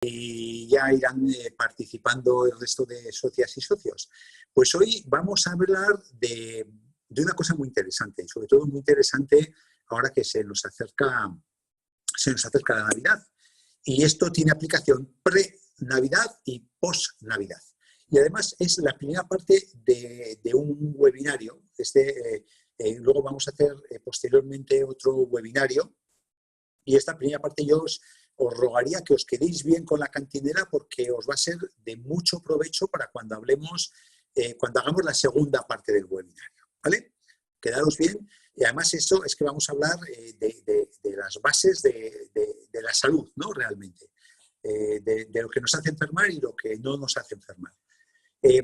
y ya irán participando el resto de socias y socios. Pues hoy vamos a hablar de una cosa muy interesante, y sobre todo muy interesante ahora que se nos acerca la Navidad. Y esto tiene aplicación pre-Navidad y post-Navidad. Y además es la primera parte de un webinario. Luego vamos a hacer posteriormente otro webinario. Y esta primera parte yo os rogaría que os quedéis bien con la cantinera porque os va a ser de mucho provecho para cuando hablemos, cuando hagamos la segunda parte del webinario. ¿Vale? Quedaros bien. Y además esto es que vamos a hablar de las bases de la salud, ¿no? Realmente. De lo que nos hace enfermar y lo que no nos hace enfermar.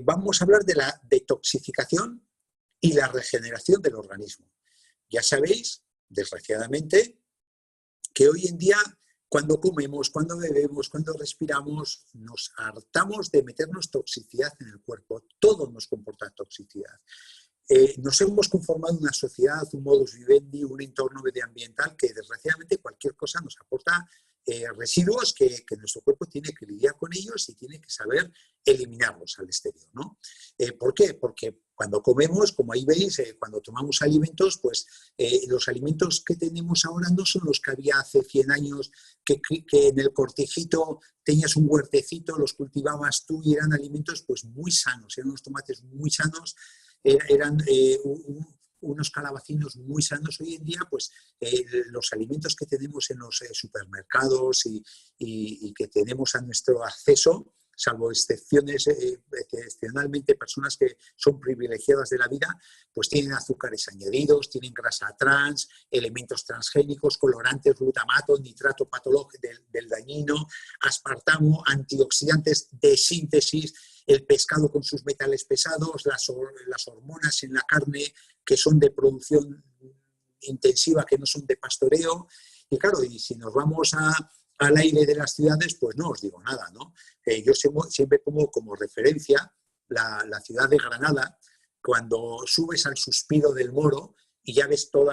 Vamos a hablar de la detoxificación y la regeneración del organismo. Ya sabéis, desgraciadamente, que hoy en día, cuando comemos, cuando bebemos, cuando respiramos, nos hartamos de meternos toxicidad en el cuerpo. Todo nos comporta toxicidad. Nos hemos conformado una sociedad, un modus vivendi, un entorno medioambiental que desgraciadamente cualquier cosa nos aporta residuos que nuestro cuerpo tiene que lidiar con ellos y tiene que saber eliminarlos al exterior, ¿no? ¿Por qué? Porque cuando comemos, como ahí veis, cuando tomamos alimentos, pues los alimentos que tenemos ahora no son los que había hace 100 años, que en el cortijito tenías un huertecito, los cultivabas tú y eran alimentos pues muy sanos, eran unos tomates muy sanos, eran unos calabacinos muy sanos. Hoy en día, pues los alimentos que tenemos en los supermercados y que tenemos a nuestro acceso, salvo excepciones, excepcionalmente personas que son privilegiadas de la vida, pues tienen azúcares añadidos, tienen grasa trans, elementos transgénicos, colorantes, glutamato, nitrato patológico del dañino, aspartamo, antioxidantes de síntesis, el pescado con sus metales pesados, las hormonas en la carne que son de producción intensiva, que no son de pastoreo. Y claro, y si nos vamos al aire de las ciudades, pues no os digo nada, ¿no? Yo siempre pongo como referencia la ciudad de Granada. Cuando subes al Suspiro del Moro y ya ves todo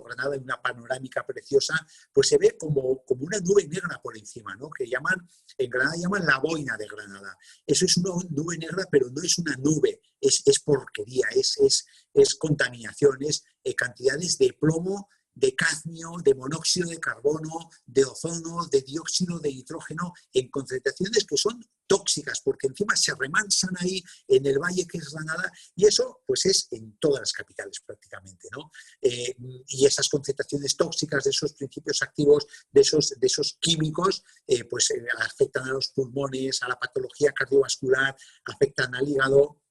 Granada en una panorámica preciosa, pues se ve como una nube negra por encima, ¿no? Que en Granada llaman la boina de Granada. Eso es una nube negra, pero no es una nube, es porquería, es contaminación, es cantidades de plomo, de cadmio, de monóxido de carbono, de ozono, de dióxido de nitrógeno, en concentraciones que son tóxicas, porque encima se remansan ahí en el valle que es Granada, y eso pues es en todas las capitales prácticamente, ¿no? Y esas concentraciones tóxicas de esos principios activos, de esos químicos, pues afectan a los pulmones, a la patología cardiovascular, afectan al hígado,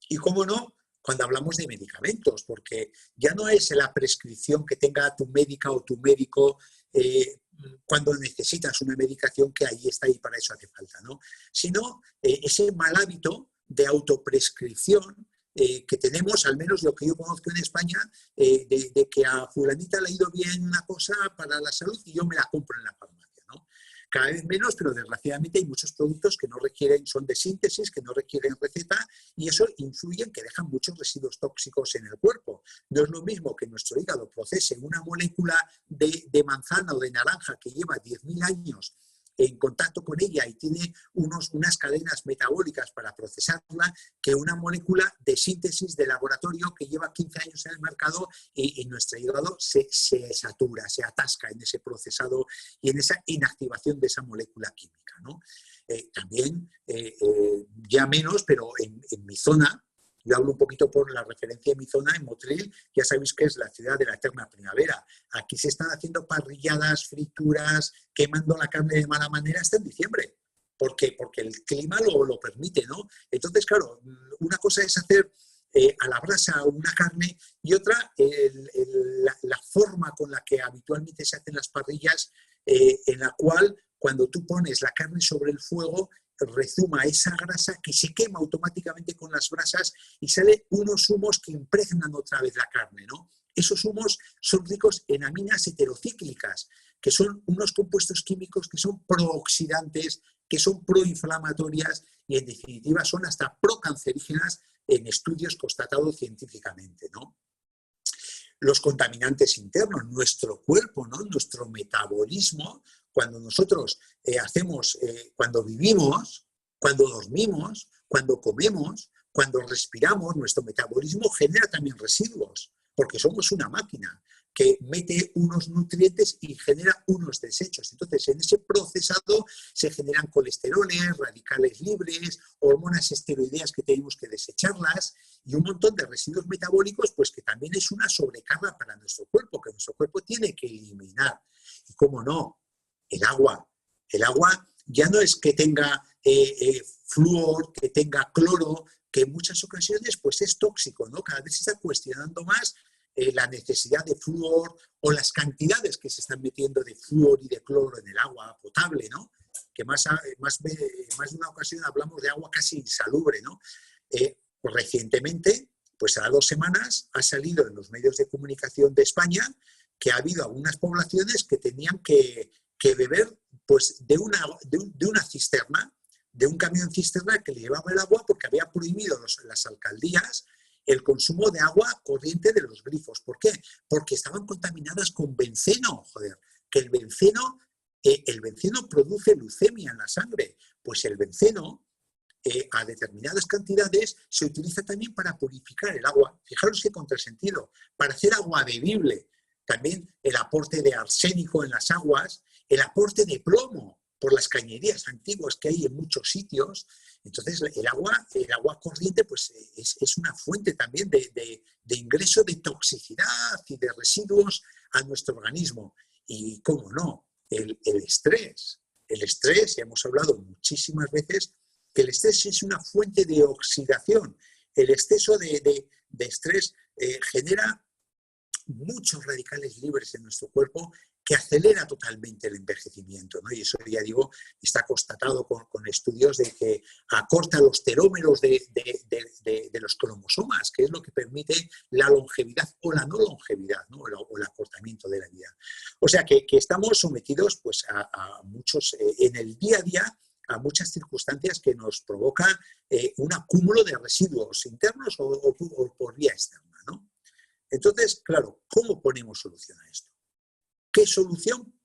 y cómo no, cuando hablamos de medicamentos, porque ya no es la prescripción que tenga tu médica o tu médico cuando necesitas una medicación, que ahí está y para eso hace falta, ¿no? Sino ese mal hábito de autoprescripción que tenemos, al menos lo que yo conozco en España, de que a fulanita le ha ido bien una cosa para la salud y yo me la compro en la farmacia, ¿no? Cada vez menos, pero desgraciadamente hay muchos productos que no requieren, son de síntesis, que no requieren receta, y eso influye en que dejan muchos residuos tóxicos en el cuerpo. No es lo mismo que nuestro hígado procese una molécula de manzana o de naranja que lleva 10.000 años en contacto con ella y tiene unas cadenas metabólicas para procesarla, que una molécula de síntesis de laboratorio que lleva 15 años en el mercado y nuestro hígado se satura, se atasca en ese procesado y en esa inactivación de esa molécula química, ¿no? También, ya menos, pero en mi zona, yo hablo un poquito por la referencia de mi zona, en Motril, ya sabéis que es la ciudad de la eterna primavera. Aquí se están haciendo parrilladas, frituras, quemando la carne de mala manera hasta en diciembre. ¿Por qué? Porque el clima lo permite, ¿no? Entonces, claro, una cosa es hacer a la brasa una carne y otra la forma con la que habitualmente se hacen las parrillas, en la cual cuando tú pones la carne sobre el fuego rezuma esa grasa que se quema automáticamente con las brasas y salen unos humos que impregnan otra vez la carne, ¿no? Esos humos son ricos en aminas heterocíclicas, que son unos compuestos químicos que son prooxidantes, que son proinflamatorias y en definitiva son hasta procancerígenas en estudios constatados científicamente, ¿no? Los contaminantes internos, nuestro cuerpo, ¿no? Nuestro metabolismo Cuando nosotros cuando vivimos, cuando dormimos, cuando comemos, cuando respiramos, nuestro metabolismo genera también residuos, porque somos una máquina que mete unos nutrientes y genera unos desechos. Entonces, en ese procesado se generan colesteroles, radicales libres, hormonas esteroideas que tenemos que desecharlas y un montón de residuos metabólicos, pues que también es una sobrecarga para nuestro cuerpo, que nuestro cuerpo tiene que eliminar. Y cómo no, el agua. El agua ya no es que tenga flúor, que tenga cloro, que en muchas ocasiones pues es tóxico, ¿no? Cada vez se está cuestionando más la necesidad de flúor o las cantidades que se están metiendo de flúor y de cloro en el agua potable, ¿no? Que más de una ocasión hablamos de agua casi insalubre, ¿no? Pues recientemente, pues a 2 semanas, ha salido en los medios de comunicación de España que ha habido algunas poblaciones que tenían que beber pues, de una cisterna, de un camión cisterna que le llevaba el agua porque había prohibido las alcaldías el consumo de agua corriente de los grifos. ¿Por qué? Porque estaban contaminadas con benceno, joder, que el benceno produce leucemia en la sangre. Pues el benceno, a determinadas cantidades, se utiliza también para purificar el agua. Fijaros qué contrasentido, para hacer agua bebible. También el aporte de arsénico en las aguas, el aporte de plomo por las cañerías antiguas que hay en muchos sitios. Entonces, el agua corriente pues, es una fuente también de ingreso de toxicidad y de residuos a nuestro organismo. Y, cómo no, el estrés. El estrés, ya hemos hablado muchísimas veces, que el estrés es una fuente de oxidación. El exceso de estrés genera muchos radicales libres en nuestro cuerpo que acelera totalmente el envejecimiento, ¿no? Y eso, ya digo, está constatado con estudios de que acorta los telómeros de los cromosomas, que es lo que permite la longevidad o la no longevidad, ¿no? O el acortamiento de la vida. O sea que estamos sometidos pues, a muchos, en el día a día, a muchas circunstancias que nos provoca un acúmulo de residuos internos o por vía externa, ¿no? Entonces, claro, ¿cómo ponemos solución a esto? ¿Qué solución?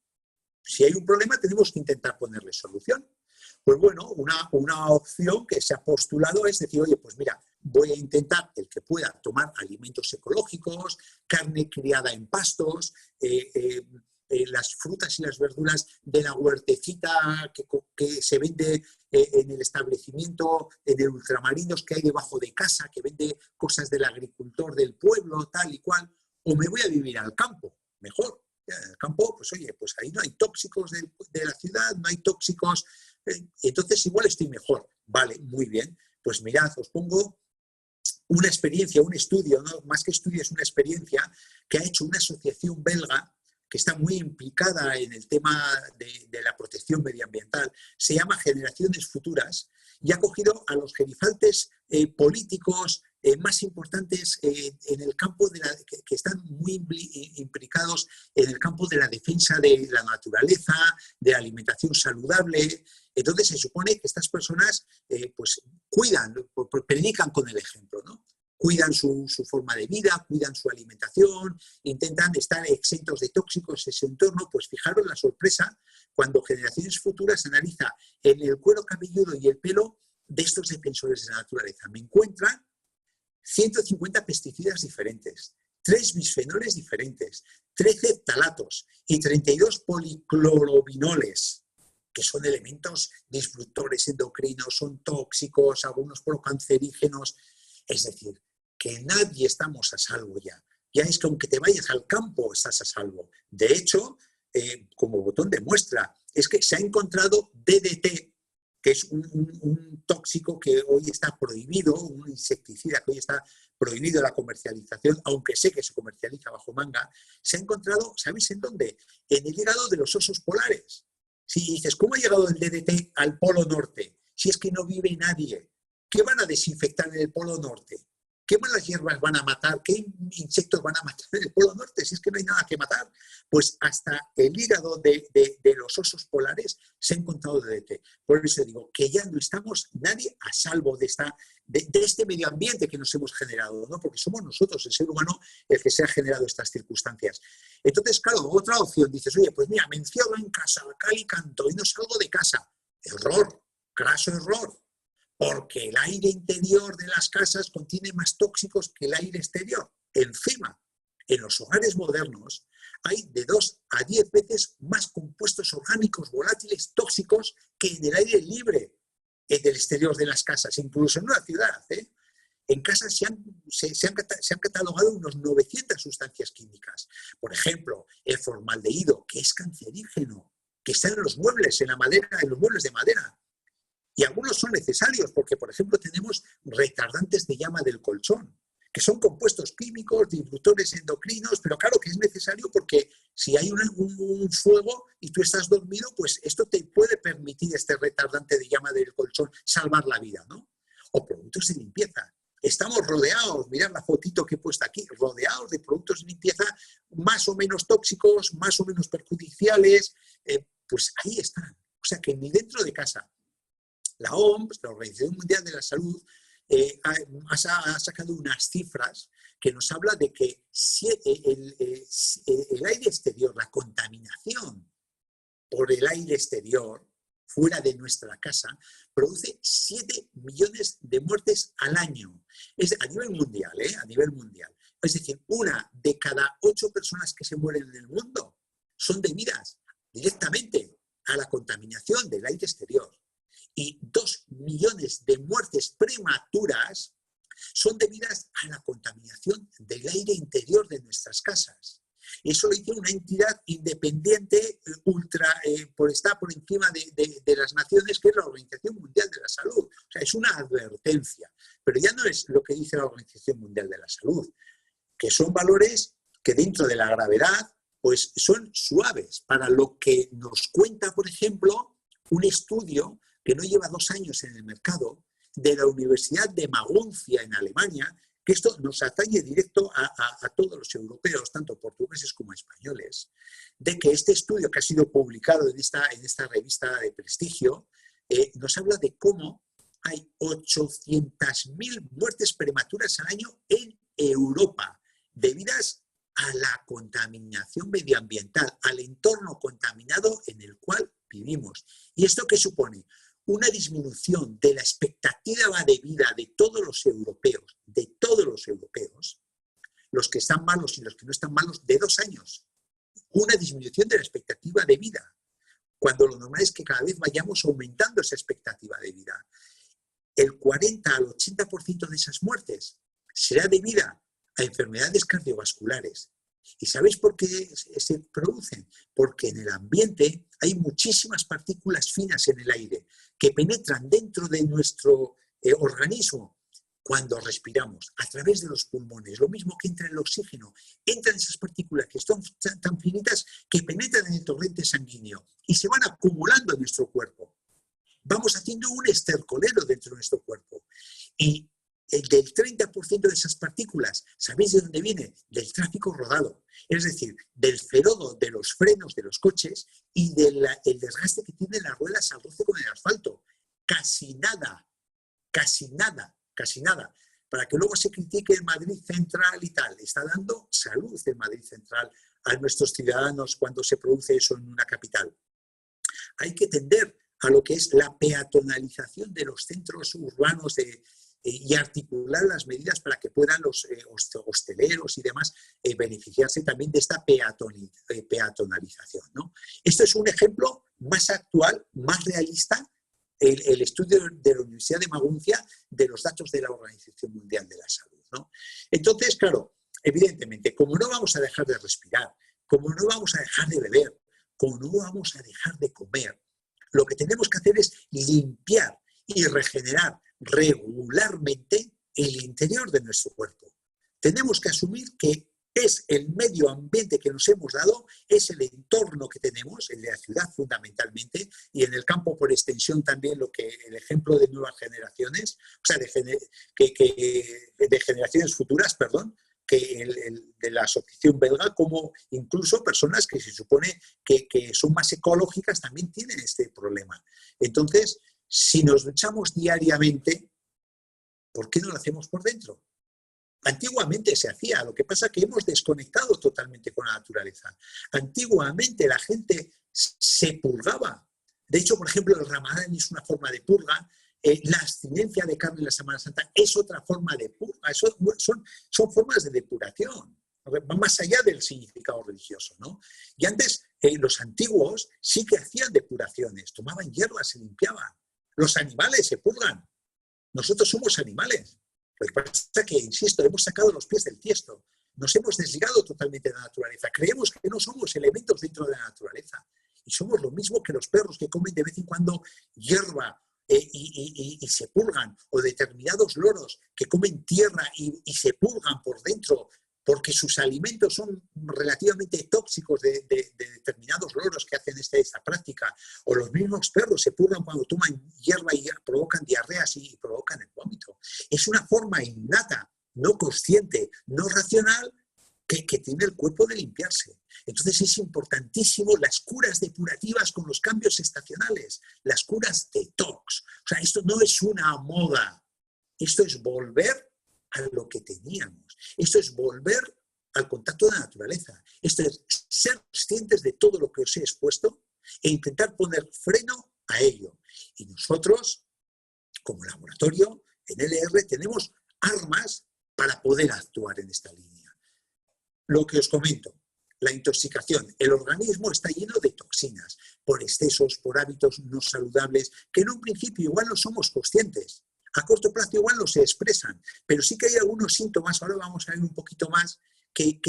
Si hay un problema, tenemos que intentar ponerle solución. Pues bueno, una opción que se ha postulado es decir, oye, pues mira, voy a intentar, el que pueda, tomar alimentos ecológicos, carne criada en pastos, las frutas y las verduras de la huertecita que se vende en el establecimiento, en el ultramarinos que hay debajo de casa, que vende cosas del agricultor del pueblo, tal y cual, o me voy a vivir al campo, mejor. En el campo, pues oye, pues ahí no hay tóxicos de la ciudad, no hay tóxicos, entonces igual estoy mejor. Vale, muy bien. Pues mirad, os pongo una experiencia, un estudio, ¿no? Más que estudio, es una experiencia que ha hecho una asociación belga que está muy implicada en el tema de la protección medioambiental. Se llama Generaciones Futuras y ha cogido a los gerifaltes políticos más importantes en el campo que están muy implicados en el campo de la defensa de la naturaleza, de la alimentación saludable. Entonces se supone que estas personas pues cuidan, predican con el ejemplo, ¿no? Cuidan su forma de vida, cuidan su alimentación, intentan estar exentos de tóxicos en ese entorno. Pues fijaros la sorpresa cuando Generaciones Futuras analiza en el cuero cabelludo y el pelo de estos defensores de la naturaleza. Me encuentran 150 pesticidas diferentes, 3 bisfenoles diferentes, 13 ftalatos y 32 policlorobinoles, que son elementos disruptores endocrinos, son tóxicos, algunos procancerígenos. Es decir, que nadie estamos a salvo ya. Ya es que aunque te vayas al campo estás a salvo. De hecho, como botón de muestra, es que se ha encontrado DDT, que es un tóxico que hoy está prohibido, un insecticida que hoy está prohibido la comercialización, aunque sé que se comercializa bajo manga. Se ha encontrado, ¿sabéis en dónde? En el hígado de los osos polares. Si dices, ¿cómo ha llegado el DDT al Polo Norte? Si es que no vive nadie. ¿Qué van a desinfectar en el Polo Norte? ¿Qué malas hierbas van a matar? ¿Qué insectos van a matar en el Polo Norte? Si es que no hay nada que matar. Pues hasta el hígado de los osos polares se ha encontrado DDT. Por eso digo que ya no estamos nadie a salvo de este medio ambiente que nos hemos generado, ¿no? Porque somos nosotros, el ser humano, el que se ha generado estas circunstancias. Entonces, claro, otra opción, dices, oye, pues mira, me encierro en casa, cal y canto, y no salgo de casa. Error, graso error. Porque el aire interior de las casas contiene más tóxicos que el aire exterior. Encima, en los hogares modernos hay de 2 a 10 veces más compuestos orgánicos volátiles tóxicos que en el aire libre del exterior de las casas, incluso en una ciudad. En casas se han catalogado unos 900 sustancias químicas. Por ejemplo, el formaldehído, que es cancerígeno, que está en los muebles, en la madera, en los muebles de madera. Y algunos son necesarios porque, por ejemplo, tenemos retardantes de llama del colchón, que son compuestos químicos, disruptores endocrinos, pero claro que es necesario porque si hay un fuego y tú estás dormido, pues esto te puede permitir, este retardante de llama del colchón, salvar la vida, ¿no? O productos de limpieza. Estamos rodeados, mirad la fotito que he puesto aquí, rodeados de productos de limpieza más o menos tóxicos, más o menos perjudiciales, pues ahí están. O sea que ni dentro de casa. La OMS, la Organización Mundial de la Salud, ha sacado unas cifras que nos habla de que el aire exterior, la contaminación por el aire exterior, fuera de nuestra casa, produce 7 millones de muertes al año. Es a nivel mundial, a nivel mundial. Es decir, 1 de cada 8 personas que se mueren en el mundo son debidas directamente a la contaminación del aire exterior. Y 2 millones de muertes prematuras son debidas a la contaminación del aire interior de nuestras casas. Eso lo hizo una entidad independiente, está por encima de las naciones, que es la Organización Mundial de la Salud. O sea, es una advertencia. Pero ya no es lo que dice la Organización Mundial de la Salud, que son valores que dentro de la gravedad pues son suaves. Para lo que nos cuenta, por ejemplo, un estudio que no lleva 2 años en el mercado, de la Universidad de Maguncia en Alemania, que esto nos atañe directo a todos los europeos, tanto portugueses como españoles, de que este estudio que ha sido publicado en esta revista de prestigio, nos habla de cómo hay 800.000 muertes prematuras al año en Europa, debidas a la contaminación medioambiental, al entorno contaminado en el cual vivimos. ¿Y esto qué supone? Una disminución de la expectativa de vida de todos los europeos, los que están malos y los que no están malos, de 2 años. Una disminución de la expectativa de vida, cuando lo normal es que cada vez vayamos aumentando esa expectativa de vida. El 40 al 80% de esas muertes será debida a enfermedades cardiovasculares. ¿Y sabéis por qué se producen? Porque en el ambiente hay muchísimas partículas finas en el aire que penetran dentro de nuestro organismo cuando respiramos, a través de los pulmones. Lo mismo que entra el oxígeno. Entran esas partículas que son tan finitas que penetran en el torrente sanguíneo y se van acumulando en nuestro cuerpo. Vamos haciendo un estercolero dentro de nuestro cuerpo. Y del 30% de esas partículas, ¿sabéis de dónde viene? Del tráfico rodado. Es decir, del ferodo de los frenos de los coches y del desgaste que tienen las ruedas al roce con el asfalto. Casi nada. Para que luego se critique el Madrid Central y tal. Está dando salud el Madrid Central a nuestros ciudadanos cuando se produce eso en una capital. Hay que tender a lo que es la peatonalización de los centros urbanos y articular las medidas para que puedan los hosteleros y demás beneficiarse también de esta peatonalización, ¿no? Esto es un ejemplo más actual, más realista, el estudio de la Universidad de Maguncia de los datos de la Organización Mundial de la Salud, ¿no? Entonces, claro, evidentemente, como no vamos a dejar de respirar, como no vamos a dejar de beber, como no vamos a dejar de comer, lo que tenemos que hacer es limpiar y regenerar regularmente el interior de nuestro cuerpo. Tenemos que asumir que es el medio ambiente que nos hemos dado, es el entorno que tenemos, el de la ciudad fundamentalmente, y en el campo por extensión también el ejemplo de nuevas generaciones, o sea, de generaciones futuras, perdón, de la asociación belga, como incluso personas que se supone que son más ecológicas también tienen este problema. Entonces, si nos duchamos diariamente, ¿por qué no lo hacemos por dentro? Antiguamente se hacía, lo que pasa es que hemos desconectado totalmente con la naturaleza. Antiguamente la gente se purgaba. De hecho, por ejemplo, el Ramadán es una forma de purga, la abstinencia de carne en la Semana Santa es otra forma de purga, son formas de depuración, van más allá del significado religioso, ¿no? Y antes los antiguos sí que hacían depuraciones, tomaban hierbas, se limpiaban. Los animales se purgan, nosotros somos animales. Lo que pasa es que, insisto, hemos sacado los pies del tiesto, nos hemos desligado totalmente de la naturaleza, creemos que no somos elementos dentro de la naturaleza y somos lo mismo que los perros que comen de vez en cuando hierba y se purgan, o determinados loros que comen tierra y se purgan por dentro porque sus alimentos son relativamente tóxicos de determinados loros que hacen esta práctica, o los mismos perros se purgan cuando toman hierba y provocan diarreas y provocan el vómito. Es una forma innata, no consciente, no racional, que tiene el cuerpo de limpiarse. Entonces es importantísimo las curas depurativas con los cambios estacionales, las curas detox. O sea, esto no es una moda, esto es volver a lo que teníamos. Esto es volver al contacto de la naturaleza. Esto es ser conscientes de todo lo que os he expuesto e intentar poner freno a ello. Y nosotros, como laboratorio, en LR, tenemos armas para poder actuar en esta línea. Lo que os comento, la intoxicación. El organismo está lleno de toxinas, por excesos, por hábitos no saludables, que en un principio igual no somos conscientes. A corto plazo igual no se expresan, pero sí que hay algunos síntomas, ahora vamos a ver un poquito más, que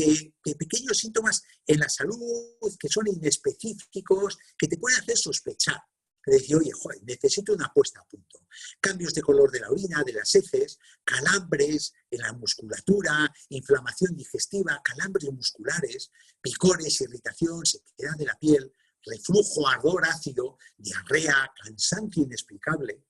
pequeños síntomas en la salud que son inespecíficos, que te pueden hacer sospechar. Decir, oye, joder, necesito una puesta a punto. Cambios de color de la orina, de las heces, calambres en la musculatura, inflamación digestiva, calambres musculares, picores, irritación, sequedad de la piel, reflujo, ardor ácido, diarrea, cansancio inexplicable,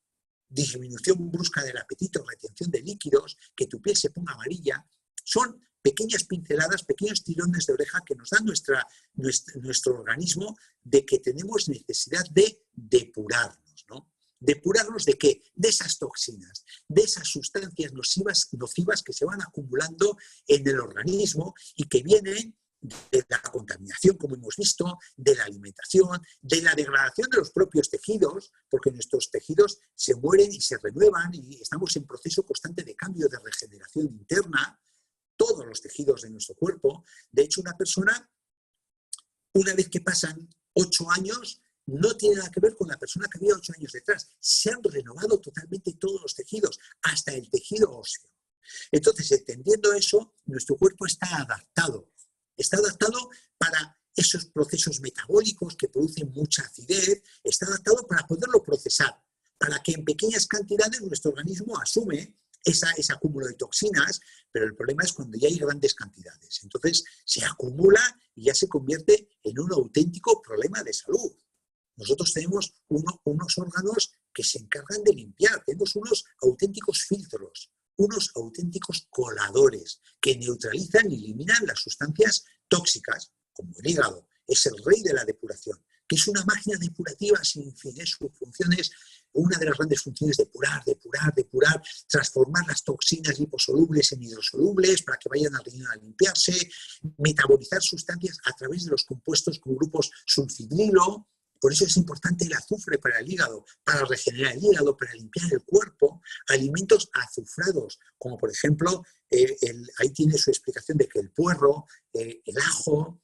disminución brusca del apetito, retención de líquidos, que tu piel se ponga amarilla. Son pequeñas pinceladas, pequeños tirones de oreja que nos dan nuestro organismo de que tenemos necesidad de depurarnos, ¿no? ¿Depurarnos de qué? De esas toxinas, de esas sustancias nocivas que se van acumulando en el organismo y que vienen de la contaminación, como hemos visto, de la alimentación, de la degradación de los propios tejidos, porque nuestros tejidos se mueren y se renuevan y estamos en proceso constante de cambio, de regeneración interna, todos los tejidos de nuestro cuerpo. De hecho, una persona, una vez que pasan 8 años, no tiene nada que ver con la persona que había 8 años detrás. Se han renovado totalmente todos los tejidos, hasta el tejido óseo. Entonces, entendiendo eso, nuestro cuerpo está adaptado para esos procesos metabólicos que producen mucha acidez, está adaptado para poderlo procesar, para que en pequeñas cantidades nuestro organismo asume ese acúmulo de toxinas, pero el problema es cuando ya hay grandes cantidades. Entonces se acumula y ya se convierte en un auténtico problema de salud. Nosotros tenemos unos órganos que se encargan de limpiar, tenemos unos auténticos filtros, unos auténticos coladores que neutralizan y eliminan las sustancias tóxicas, como el hígado. Es el rey de la depuración, que es una máquina depurativa sin fin. Su función es, una de las grandes funciones, depurar, transformar las toxinas liposolubles en hidrosolubles para que vayan al riñón a limpiarse, metabolizar sustancias a través de los compuestos con grupos sulfidrilo. Por eso es importante el azufre para el hígado, para regenerar el hígado, para limpiar el cuerpo. Alimentos azufrados, como por ejemplo, ahí tiene su explicación de que el puerro, el ajo,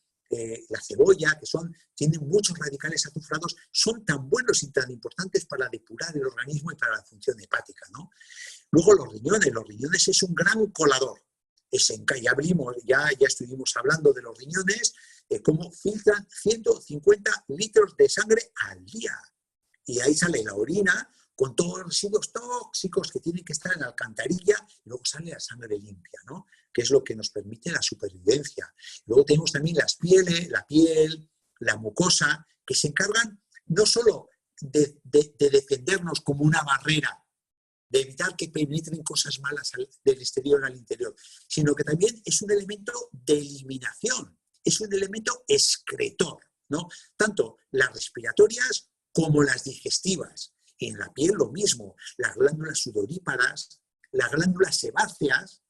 la cebolla, que tienen muchos radicales azufrados, son tan buenos y tan importantes para depurar el organismo y para la función hepática, ¿no? Luego los riñones es un gran colador. Ya estuvimos hablando de los riñones, cómo filtran 150 litros de sangre al día. Y ahí sale la orina con todos los residuos tóxicos que tienen que estar en la alcantarilla, y luego sale la sangre limpia, ¿no? Que es lo que nos permite la supervivencia. Luego tenemos también la piel, la mucosa, que se encargan no solo de defendernos como una barrera, de evitar que penetren cosas malas del exterior al interior, sino que también es un elemento de eliminación, es un elemento excretor, ¿no? Tanto las respiratorias como las digestivas. Y en la piel lo mismo, las glándulas sudoríparas, las glándulas sebáceas.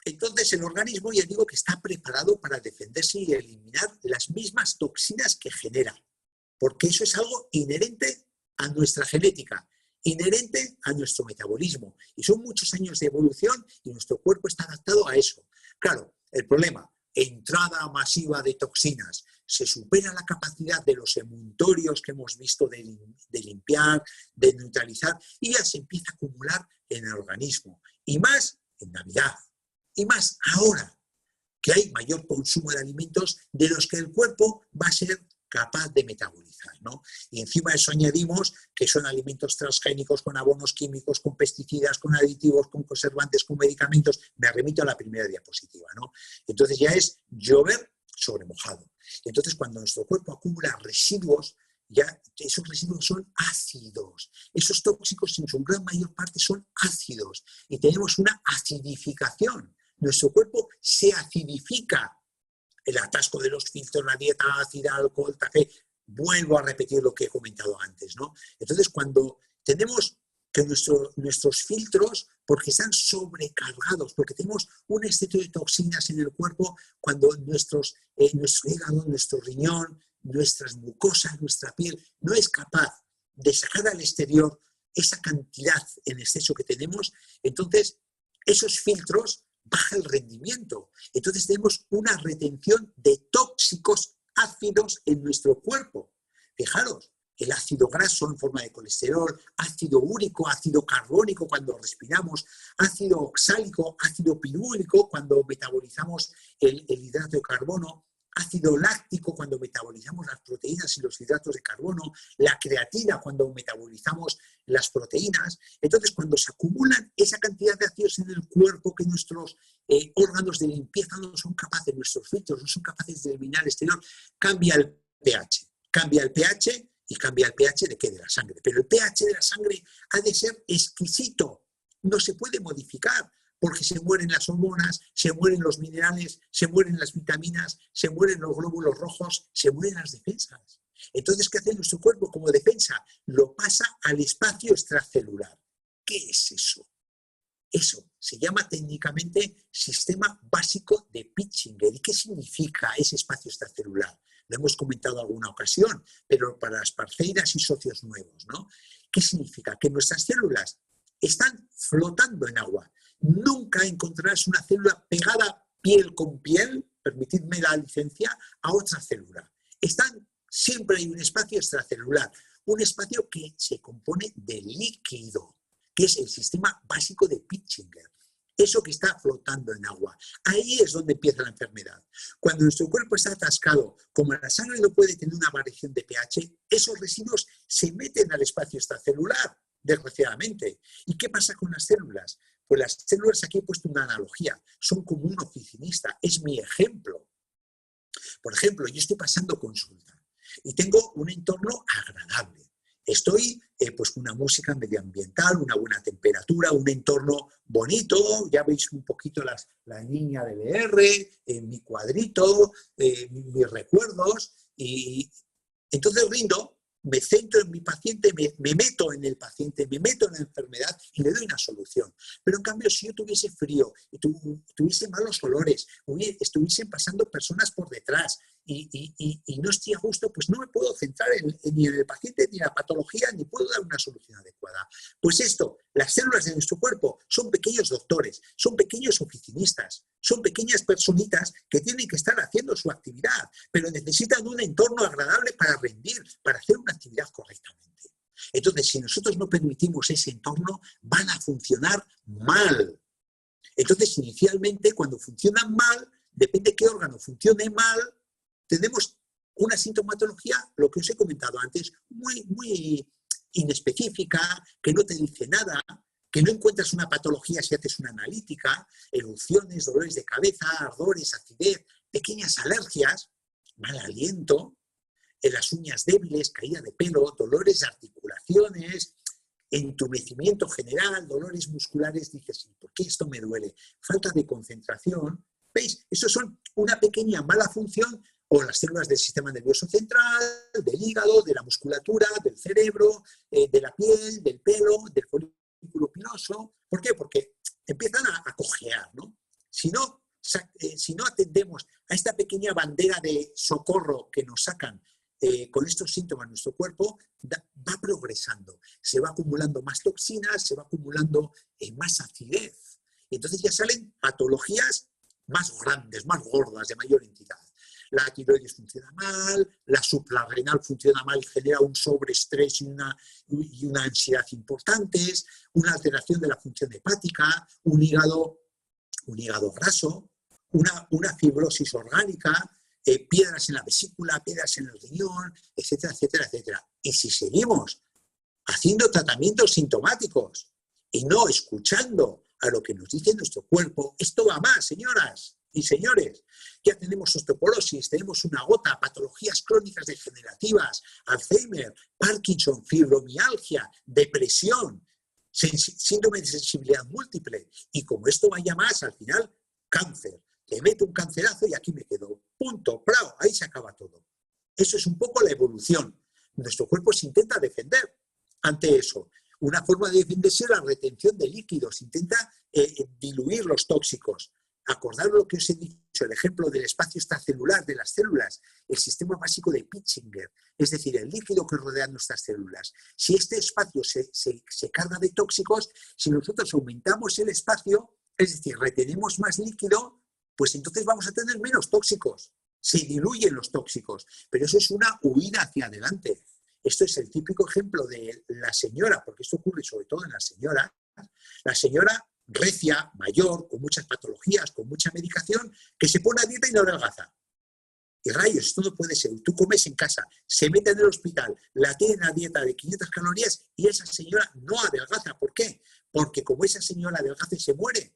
Entonces el organismo, ya digo, que está preparado para defenderse y eliminar las mismas toxinas que genera, porque eso es algo inherente a nuestra genética, inherente a nuestro metabolismo. Y son muchos años de evolución y nuestro cuerpo está adaptado a eso. Claro, el problema, entrada masiva de toxinas, se supera la capacidad de los emuntorios que hemos visto de limpiar, de neutralizar, y ya se empieza a acumular en el organismo. Y más en Navidad, y más ahora, que hay mayor consumo de alimentos de los que el cuerpo va a ser capaz de metabolizar, ¿no? Y encima de eso añadimos que son alimentos transgénicos, con abonos químicos, con pesticidas, con aditivos, con conservantes, con medicamentos. Me remito a la primera diapositiva, ¿no? Entonces ya es llover sobre mojado. Entonces cuando nuestro cuerpo acumula residuos, ya esos residuos son ácidos. Esos tóxicos en su gran mayor parte son ácidos y tenemos una acidificación. Nuestro cuerpo se acidifica. El atasco de los filtros, la dieta ácida, alcohol, café, vuelvo a repetir lo que he comentado antes, ¿no? Entonces, cuando tenemos que nuestros filtros, porque están sobrecargados, porque tenemos un exceso de toxinas en el cuerpo, cuando nuestro hígado, nuestro riñón, nuestras mucosas, nuestra piel, no es capaz de sacar al exterior esa cantidad en exceso que tenemos, entonces esos filtros baja el rendimiento. Entonces tenemos una retención de tóxicos ácidos en nuestro cuerpo. Fijaros, el ácido graso en forma de colesterol, ácido úrico, ácido carbónico cuando respiramos, ácido oxálico, ácido pirúlico cuando metabolizamos el hidrato de carbono, ácido láctico cuando metabolizamos las proteínas y los hidratos de carbono, la creatina cuando metabolizamos las proteínas. Entonces, cuando se acumulan esa cantidad de ácidos en el cuerpo que nuestros órganos de limpieza no son capaces, nuestros filtros no son capaces de eliminar al exterior, cambia el pH. Cambia el pH y cambia el pH de qué? De la sangre. Pero el pH de la sangre ha de ser exquisito, no se puede modificar, porque se mueren las hormonas, se mueren los minerales, se mueren las vitaminas, se mueren los glóbulos rojos, se mueren las defensas. Entonces, ¿qué hace nuestro cuerpo como defensa? Lo pasa al espacio extracelular. ¿Qué es eso? Eso se llama técnicamente sistema básico de Pitchinger. ¿Y qué significa ese espacio extracelular? Lo hemos comentado en alguna ocasión, pero para las parceiras y socios nuevos, ¿no? ¿Qué significa? Que nuestras células están flotando en agua. Nunca encontrarás una célula pegada piel con piel, permitidme la licencia, a otra célula. Siempre hay un espacio extracelular, un espacio que se compone de líquido, que es el sistema básico de Pitchinger. Eso que está flotando en agua. Ahí es donde empieza la enfermedad. Cuando nuestro cuerpo está atascado, como la sangre no puede tener una variación de pH, esos residuos se meten al espacio extracelular, desgraciadamente. ¿Y qué pasa con las células? Pues las células, aquí he puesto una analogía, son como un oficinista, es mi ejemplo. Por ejemplo, yo estoy pasando consulta y tengo un entorno agradable. Estoy pues con una música medioambiental, una buena temperatura, un entorno bonito, ya veis un poquito la línea de LR, mi cuadrito, mis recuerdos, y entonces rindo, me centro en mi paciente, me meto en el paciente, me meto en la enfermedad y le doy una solución. Pero en cambio, si yo tuviese frío y tuviese malos olores, estuviesen pasando personas por detrás y no estoy a gusto, pues no me puedo centrar ni en el paciente ni en la patología, ni puedo dar una solución adecuada. Pues esto, las células de nuestro cuerpo son pequeños doctores, son pequeños oficinistas, son pequeñas personitas que tienen que estar haciendo su actividad, pero necesitan un entorno agradable para rendir, para hacer una actividad correctamente. Entonces, si nosotros no permitimos ese entorno, van a funcionar mal. Entonces, inicialmente, cuando funcionan mal, depende de qué órgano funcione mal, tenemos una sintomatología, lo que os he comentado antes, muy inespecífica, que no te dice nada, que no encuentras una patología si haces una analítica, erupciones, dolores de cabeza, ardores, acidez, pequeñas alergias, mal aliento, en las uñas débiles, caída de pelo, dolores de articulaciones, entumecimiento general, dolores musculares. Dices, ¿por qué esto me duele? Falta de concentración. ¿Veis? Eso son una pequeña mala función o las células del sistema nervioso central, del hígado, de la musculatura, del cerebro, de la piel, del pelo, del folículo piloso. ¿Por qué? Porque empiezan a cojear, ¿no? Si no atendemos a esta pequeña bandera de socorro que nos sacan con estos síntomas nuestro cuerpo, va progresando. Se va acumulando más toxinas, se va acumulando más acidez. Y entonces ya salen patologías más grandes, más gordas, de mayor entidad. La tiroides funciona mal, la suprarrenal funciona mal y genera un sobreestrés y una ansiedad importantes, una alteración de la función hepática, un hígado graso, una fibrosis orgánica, piedras en la vesícula, piedras en el riñón, etcétera, etcétera, etcétera. Y si seguimos haciendo tratamientos sintomáticos y no escuchando a lo que nos dice nuestro cuerpo, esto va más, señoras y señores. Ya tenemos osteoporosis, tenemos una gota, patologías crónicas degenerativas, Alzheimer, Parkinson, fibromialgia, depresión, síndrome de sensibilidad múltiple. Y como esto vaya más, al final, cáncer. Te meto un cancerazo y aquí me quedo. Punto, bravo, ahí se acaba todo. Eso es un poco la evolución. Nuestro cuerpo se intenta defender ante eso. Una forma de defenderse es la retención de líquidos, intenta diluir los tóxicos. Acordad lo que os he dicho, el ejemplo del espacio extracelular de las células, el sistema básico de Pitchinger, es decir, el líquido que rodea nuestras células. Si este espacio se carga de tóxicos, si nosotros aumentamos el espacio, es decir, retenemos más líquido, pues entonces vamos a tener menos tóxicos. Se diluyen los tóxicos, pero eso es una huida hacia adelante. Esto es el típico ejemplo de la señora, porque esto ocurre sobre todo en la señora recia, mayor, con muchas patologías, con mucha medicación, que se pone a dieta y no adelgaza. Y rayos, esto no puede ser. Tú comes en casa, se mete en el hospital, la tienen a dieta de 500 calorías y esa señora no adelgaza. ¿Por qué? Porque como esa señora adelgaza y se muere.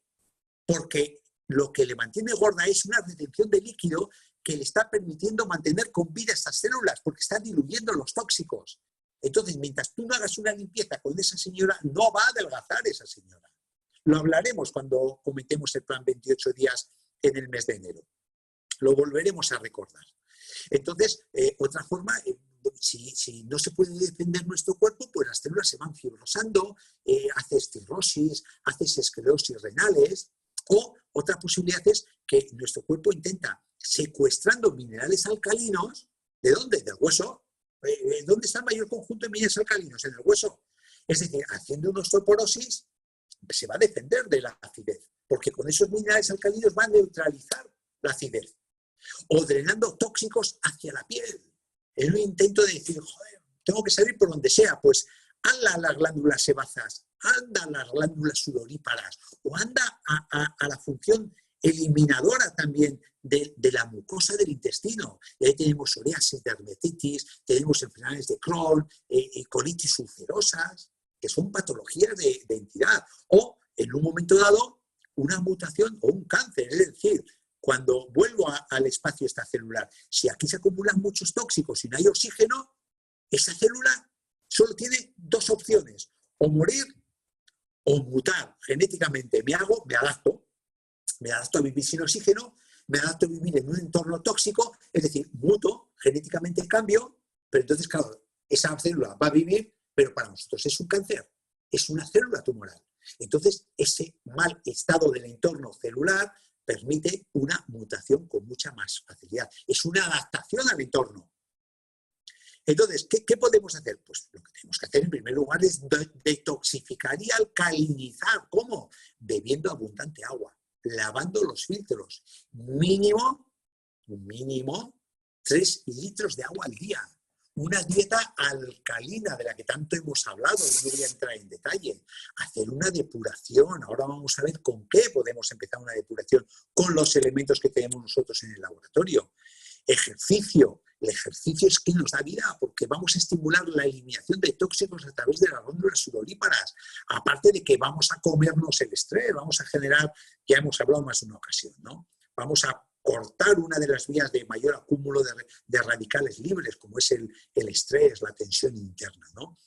Porque lo que le mantiene gorda es una retención de líquido que le está permitiendo mantener con vida estas células, porque está diluyendo los tóxicos. Entonces, mientras tú no hagas una limpieza con esa señora, no va a adelgazar esa señora. Lo hablaremos cuando comentemos el plan 28 días en el mes de enero. Lo volveremos a recordar. Entonces, otra forma, si no se puede defender nuestro cuerpo, pues las células se van fibrosando, haces cirrosis, haces esclerosis renales, o otra posibilidad es que nuestro cuerpo intenta, secuestrando minerales alcalinos, ¿de dónde? Del hueso. ¿Dónde está el mayor conjunto de minerales alcalinos? En el hueso. Es decir, haciendo una osteoporosis, se va a defender de la acidez, porque con esos minerales alcalinos va a neutralizar la acidez. O drenando tóxicos hacia la piel. En un intento de decir, joder, tengo que salir por donde sea, pues anda a las glándulas sebáceas, anda a las glándulas sudoríparas, o anda a la función eliminadora también de la mucosa del intestino. Y ahí tenemos psoriasis, dermatitis, tenemos enfermedades de Crohn, colitis ulcerosas, que son patologías de entidad. O, en un momento dado, una mutación o un cáncer. Es decir, cuando vuelvo al espacio extracelular, si aquí se acumulan muchos tóxicos y no hay oxígeno, esa célula solo tiene dos opciones, o morir o mutar genéticamente. Me adapto a vivir sin oxígeno, me adapto a vivir en un entorno tóxico, es decir, muto, genéticamente cambio, pero entonces, claro, esa célula va a vivir, pero para nosotros es un cáncer, es una célula tumoral. Entonces, ese mal estado del entorno celular permite una mutación con mucha más facilidad. Es una adaptación al entorno. Entonces, ¿qué podemos hacer? Pues lo que tenemos que hacer en primer lugar es detoxificar y alcalinizar. ¿Cómo? Bebiendo abundante agua, lavando los filtros. Mínimo 3 litros de agua al día. Una dieta alcalina de la que tanto hemos hablado, y no voy a entrar en detalle. Hacer una depuración. Ahora vamos a ver con qué podemos empezar una depuración con los elementos que tenemos nosotros en el laboratorio. Ejercicio. El ejercicio es que nos da vida porque vamos a estimular la eliminación de tóxicos a través de las glándulas sudoríparas. Aparte de que vamos a comernos el estrés, vamos a generar, ya hemos hablado más de una ocasión, ¿no? Vamos a cortar una de las vías de mayor acúmulo de radicales libres, como es el estrés, la tensión interna, ¿no?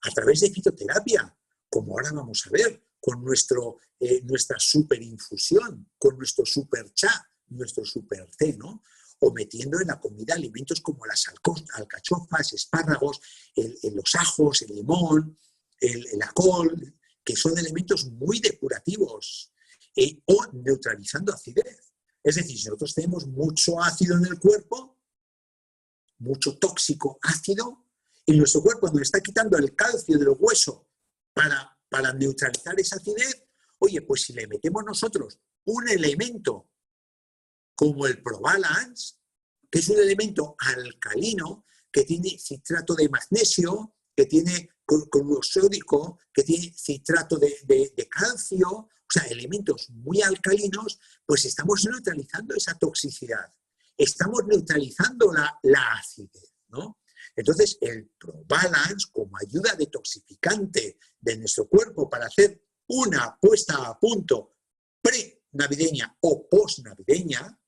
A través de fitoterapia, como ahora vamos a ver, con nuestra superinfusión, con nuestro super cha, nuestro super té, ¿no? O metiendo en la comida alimentos como las alcachofas, espárragos, los ajos, el limón, la col, que son elementos muy depurativos, o neutralizando acidez. Es decir, si nosotros tenemos mucho ácido en el cuerpo, mucho tóxico ácido, y nuestro cuerpo nos está quitando el calcio del hueso para neutralizar esa acidez, oye, pues si le metemos nosotros un elemento como el Probalance, que es un elemento alcalino, que tiene citrato de magnesio, que tiene cloruro sódico, que tiene citrato de calcio, o sea, elementos muy alcalinos, pues estamos neutralizando esa toxicidad, estamos neutralizando la acidez, ¿no? Entonces, el Probalance, como ayuda detoxificante de nuestro cuerpo para hacer una puesta a punto pre-navideña o post-navideña,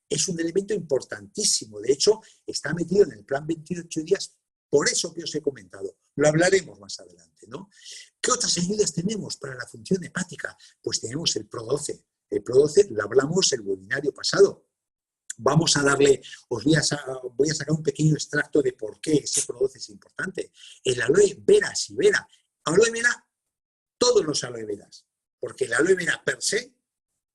es un elemento importantísimo. De hecho, está metido en el plan 28 días, por eso que os he comentado. Lo hablaremos más adelante, ¿no? ¿Qué otras ayudas tenemos para la función hepática? Pues tenemos el Pro12. El Pro12 lo hablamos el webinario pasado. Vamos a darle, voy a sacar un pequeño extracto de por qué ese Pro12 es importante. El aloe vera sibera. Aloe vera, todos los aloe veras, porque el aloe vera per se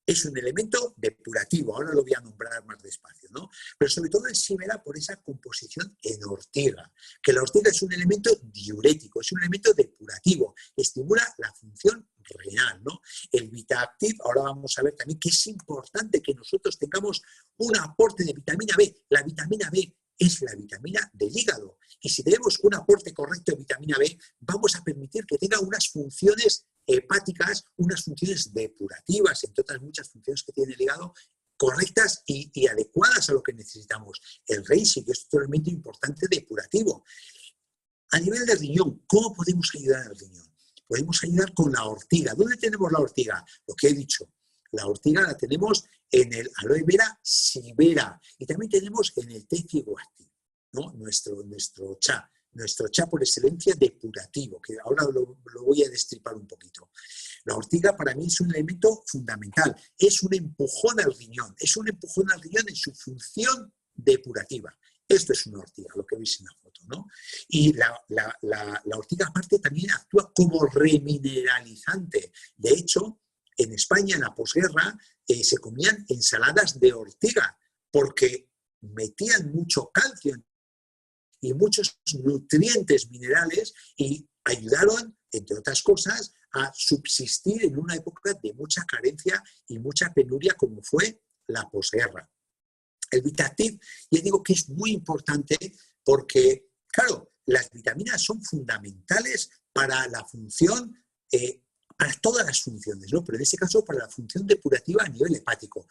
es un elemento depurativo, ahora lo voy a nombrar más despacio, ¿no? Pero sobre todo el sibera por esa composición en ortiga, que la ortiga es un elemento diurético, es un elemento depurativo, estimula la función renal, ¿no? El VitaActive, ahora vamos a ver también que es importante que nosotros tengamos un aporte de vitamina B. La vitamina B es la vitamina del hígado, y si tenemos un aporte correcto de vitamina B, vamos a permitir que tenga unas funciones hepáticas, unas funciones depurativas, entre otras muchas funciones que tiene el hígado, correctas y adecuadas a lo que necesitamos. El reishi, que es otro elemento importante depurativo. A nivel de riñón, ¿cómo podemos ayudar al riñón? Podemos ayudar con la ortiga. ¿Dónde tenemos la ortiga? Lo que he dicho. La ortiga la tenemos en el aloe vera sibera y también tenemos en el té figuati, ¿no? Nuestro cha por excelencia depurativo, que ahora lo voy a destripar un poquito. La ortiga para mí es un elemento fundamental, es un empujón al riñón, en su función depurativa. Esto es una ortiga, lo que veis en la foto, ¿no? Y la ortiga aparte también actúa como remineralizante. De hecho, en España, en la posguerra, se comían ensaladas de ortiga porque metían mucho calcio y muchos nutrientes minerales y ayudaron, entre otras cosas, a subsistir en una época de mucha carencia y mucha penuria como fue la posguerra. El VitaActive, ya digo que es muy importante porque, claro, las vitaminas son fundamentales para la función, para todas las funciones, ¿no? Pero en este caso para la función depurativa a nivel hepático.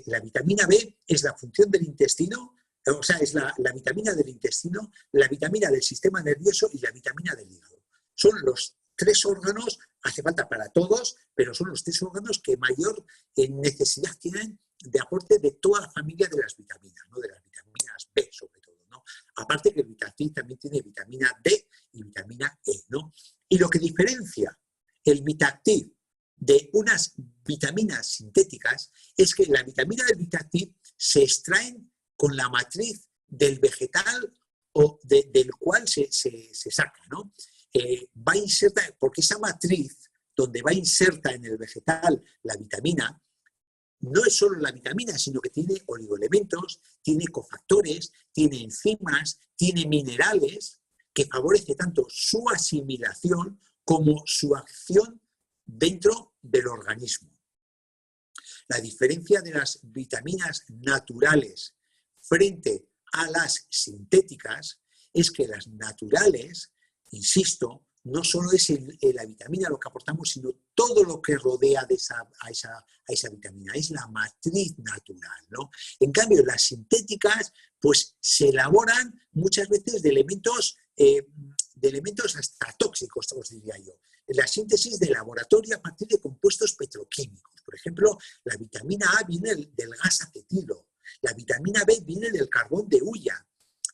La vitamina B es la función del intestino, o sea, es la vitamina del intestino, la vitamina del sistema nervioso y la vitamina del hígado. Son los tres órganos, hace falta para todos, pero son los tres órganos que mayor necesidad tienen de aporte de toda la familia de las vitaminas, ¿no? De las vitaminas B sobre todo, ¿no? Aparte que el VitaActive también tiene vitamina D y vitamina E, ¿no? Y lo que diferencia el VitaActive de unas vitaminas sintéticas es que la vitamina del VitaActive se extraen con la matriz del vegetal o del cual se saca, ¿no? Va inserta, porque esa matriz donde va inserta en el vegetal la vitamina, no es solo la vitamina, sino que tiene oligoelementos, tiene cofactores, tiene enzimas, tiene minerales que favorece tanto su asimilación como su acción dentro del organismo. La diferencia de las vitaminas naturales frente a las sintéticas es que las naturales, insisto, no solo es la vitamina lo que aportamos, sino todo lo que rodea a esa vitamina. Es la matriz natural, ¿no? En cambio, las sintéticas, pues se elaboran muchas veces de elementos hasta tóxicos, os diría yo. La síntesis de laboratorio a partir de compuestos petroquímicos. Por ejemplo, la vitamina A viene del gas acetilo, la vitamina B viene del carbón de hulla.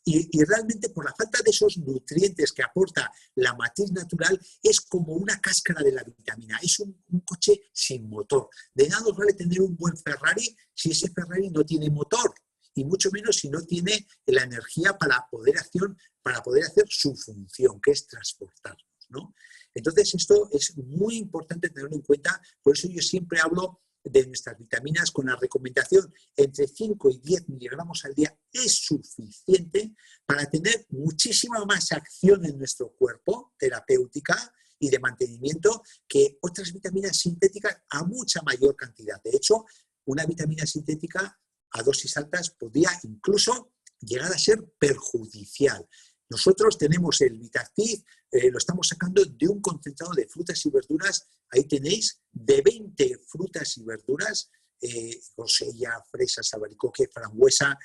Y realmente por la falta de esos nutrientes que aporta la matriz natural es como una cáscara de la vitamina, es un coche sin motor. De nada nos vale tener un buen Ferrari si ese Ferrari no tiene motor y mucho menos si no tiene la energía para poder hacer su función, que es transportarnos, ¿no? Entonces esto es muy importante tenerlo en cuenta, por eso yo siempre hablo de nuestras vitaminas con la recomendación entre 5 y 10 miligramos al día es suficiente para tener muchísima más acción en nuestro cuerpo, terapéutica y de mantenimiento, que otras vitaminas sintéticas a mucha mayor cantidad. De hecho, una vitamina sintética a dosis altas podría incluso llegar a ser perjudicial. Nosotros tenemos el Vitactiv, lo estamos sacando de un concentrado de frutas y verduras. Ahí tenéis de 20 frutas y verduras, grosella, fresa, albaricoque, frambuesa,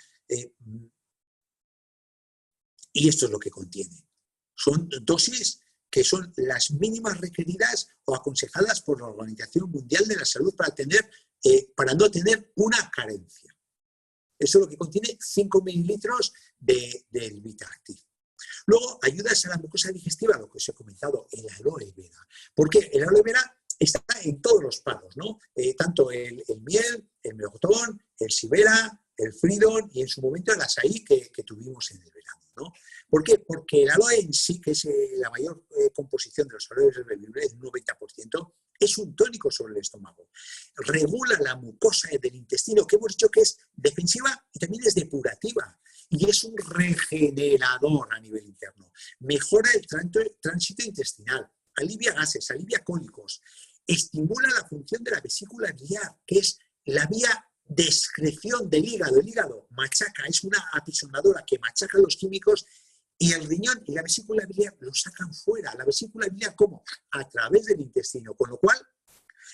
y esto es lo que contiene. Son dosis que son las mínimas requeridas o aconsejadas por la Organización Mundial de la Salud para no tener una carencia. Eso es lo que contiene 5 mililitros del Vitactiv. Luego, ayudas a la mucosa digestiva, lo que os he comentado, el aloe vera. Porque el aloe vera está en todos los palos, ¿no? Tanto el miel, el melocotón, el sibera, el fridón y en su momento el açaí que tuvimos en el verano, ¿no? ¿Por qué? Porque el aloe en sí, que es la mayor composición de los aloes revivibles, un 90%, es un tónico sobre el estómago. Regula la mucosa del intestino, que hemos dicho que es defensiva y también es depurativa. Y es un regenerador a nivel interno. Mejora el tránsito intestinal, alivia gases, alivia cólicos, estimula la función de la vesícula biliar, que es la vía de excreción del hígado. El hígado machaca, es una apisonadora que machaca los químicos y el riñón y la vesícula biliar lo sacan fuera. La vesícula biliar, ¿cómo? A través del intestino. Con lo cual,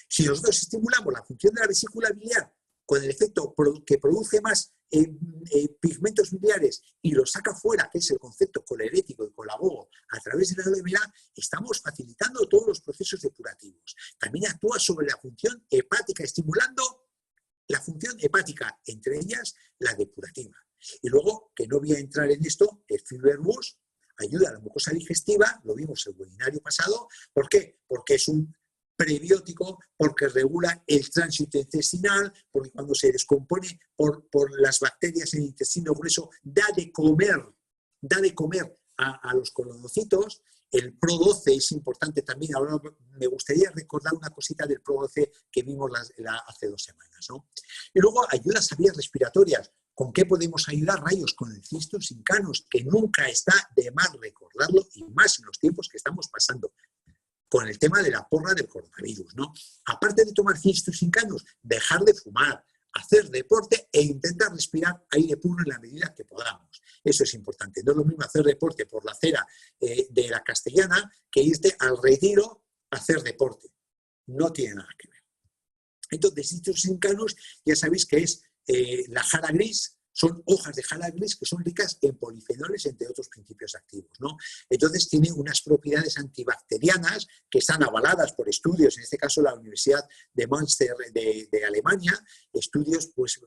si nosotros estimulamos la función de la vesícula biliar con el efecto que produce más pigmentos biliares y lo saca fuera, que es el concepto colerético y colagogo, a través de la aloe vera, estamos facilitando todos los procesos depurativos. También actúa sobre la función hepática, estimulando la función hepática, entre ellas la depurativa. Y luego, que no voy a entrar en esto, el Fiberbus ayuda a la mucosa digestiva, lo vimos el webinario pasado. ¿Por qué? Porque es un prebiótico, porque regula el tránsito intestinal, porque cuando se descompone por las bacterias en el intestino grueso, da de comer a los colonocitos. El Pro12 es importante también. Ahora me gustaría recordar una cosita del Pro12 que vimos hace 2 semanas, ¿no? Y luego ayudas a vías respiratorias. ¿Con qué podemos ayudar? Rayos, con el Cistus sincanus, que nunca está de más recordarlo, y más en los tiempos que estamos pasando con el tema de la porra del coronavirus, ¿no? Aparte de tomar Cistus sincanus, dejar de fumar, hacer deporte e intentar respirar aire puro en la medida que podamos. Eso es importante. No es lo mismo hacer deporte por la acera de la Castellana que irte al Retiro a hacer deporte. No tiene nada que ver. Entonces, Cistus sincanus, ya sabéis que es la jara gris. Son hojas de jara gris que son ricas en polifenoles, entre otros principios activos, ¿no? Entonces tiene unas propiedades antibacterianas que están avaladas por estudios, en este caso la Universidad de Münster de Alemania, estudios pues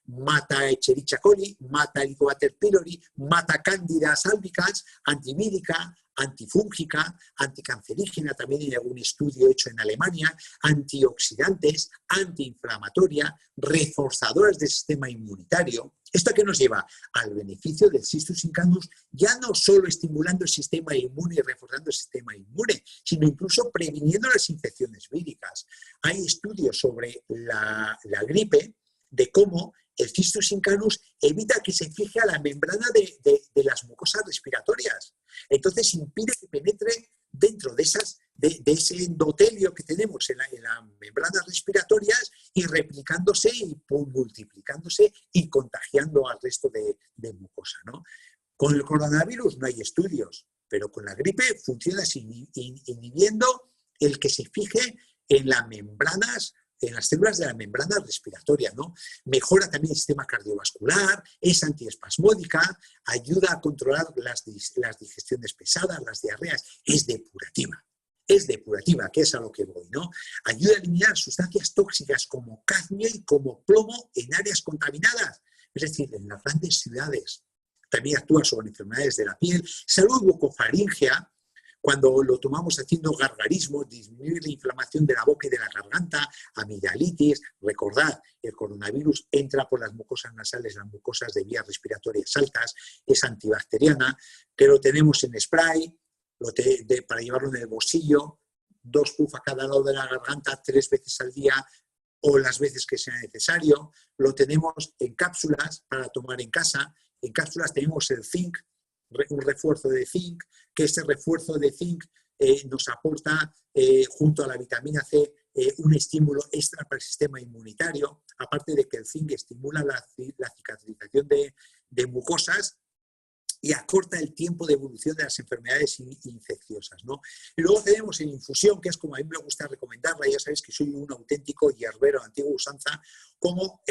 mata Escherichia coli, mata Helicobacter pylori, mata Candida albicans, antivírica, antifúngica, anticancerígena, también hay algún estudio hecho en Alemania, antioxidantes, antiinflamatoria, reforzadoras del sistema inmunitario. ¿Esto a qué nos lleva? Al beneficio del Cistus sincanus, ya no solo estimulando el sistema inmune y reforzando el sistema inmune, sino incluso previniendo las infecciones víricas. Hay estudios sobre la gripe, de cómo el Cistus sincanus evita que se fije a la membrana de las mucosas respiratorias. Entonces impide que penetre dentro de ese endotelio que tenemos en las membranas respiratorias y replicándose y multiplicándose y contagiando al resto de mucosa, ¿no? Con el coronavirus no hay estudios. pero con la gripe funciona inhibiendo el que se fije en las membranas, en las células de la membrana respiratoria, ¿no? Mejora también el sistema cardiovascular, es antiespasmódica, ayuda a controlar las digestiones pesadas, las diarreas, es depurativa. Es depurativa, que es a lo que voy, ¿no? Ayuda a eliminar sustancias tóxicas como cadmio y como plomo en áreas contaminadas, es decir, en las grandes ciudades. También actúa sobre enfermedades de la piel, salud bucofaringea. Cuando lo tomamos haciendo gargarismos, disminuir la inflamación de la boca y de la garganta, amigdalitis. Recordad, el coronavirus entra por las mucosas nasales, las mucosas de vías respiratorias altas, es antibacteriana, que lo tenemos en spray, para llevarlo en el bolsillo, 2 puffs a cada lado de la garganta 3 veces al día o las veces que sea necesario. Lo tenemos en cápsulas para tomar en casa. En cápsulas tenemos el zinc, un refuerzo de zinc, que este refuerzo de zinc nos aporta, junto a la vitamina C, un estímulo extra para el sistema inmunitario, aparte de que el zinc estimula la cicatrización de mucosas y acorta el tiempo de evolución de las enfermedades infecciosas, ¿no? Y luego tenemos en infusión, que es como a mí me gusta recomendarla, ya sabéis que soy un auténtico hierbero, antigua usanza, cómo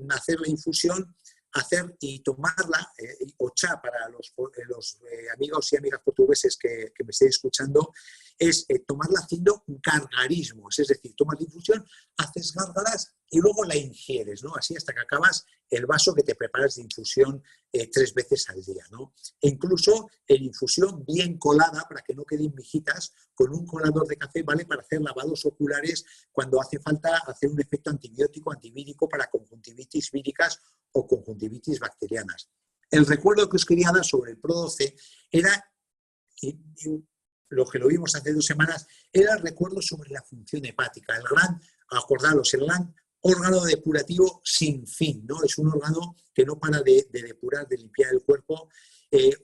hacer la infusión, hacer y tomarla, o chá para los amigos y amigas portugueses que me estéis escuchando, es tomarla haciendo gargarismos, es decir, tomas la infusión, haces gárgaras y luego la ingieres, ¿no? Así hasta que acabas el vaso que te preparas de infusión 3 veces al día, ¿no? E incluso en infusión bien colada, para que no queden mijitas, con un colador de café vale para hacer lavados oculares cuando hace falta hacer un efecto antibiótico, antivírico para conjuntivitis víricas o conjuntivitis bacterianas. El recuerdo que os quería dar sobre el Pro12 era, lo que lo vimos hace 2 semanas, era el recuerdo sobre la función hepática, el gran, acordaros, el gran órgano depurativo sin fin, ¿no? Es un órgano que no para de depurar, de limpiar el cuerpo.